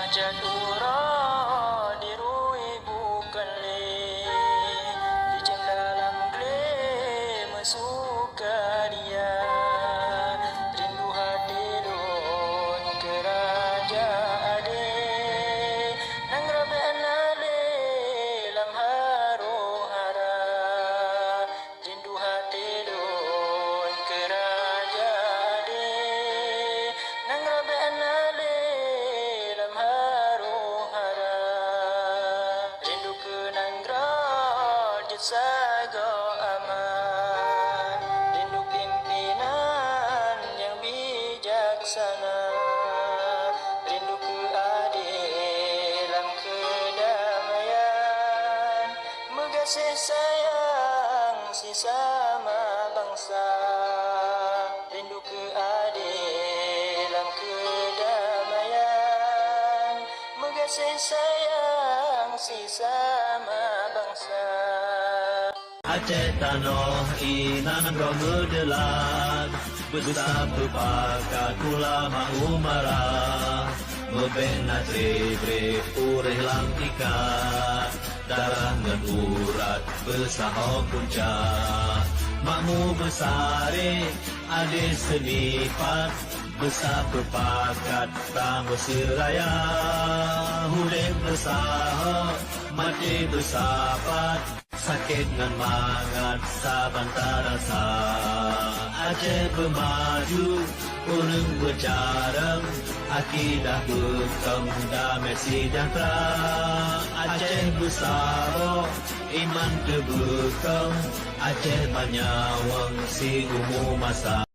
Jadura dirui bukan le di jenglalang gle mesuka dia rindu hati lon kerajaan ade nang rabe anale lam harung hara rindu hati lon kerajaan ade nang rabe anale lam harung hara rindu kenang rajut sago aman rindu pimpinan yang bijaksana rindu keadilan kedamaian mengasih sayang sesama bangsa rindu keadilan kedamaian mengasih sayang sesama bangsa. Aceh tanah inan romedelan besar berpakat ulama umarah membena trebre ureh langtika darah ngedurat besaho puncak makmu besare ade senipat besar berpakat tamu seraya huleh besaho mati bersahabat sakit ngan mangat saban tarasa Aceh bermaju urang bercareng akidah bekam damai sejahtera Aceh bersaro iman kebekam Aceh banyawang si umur masa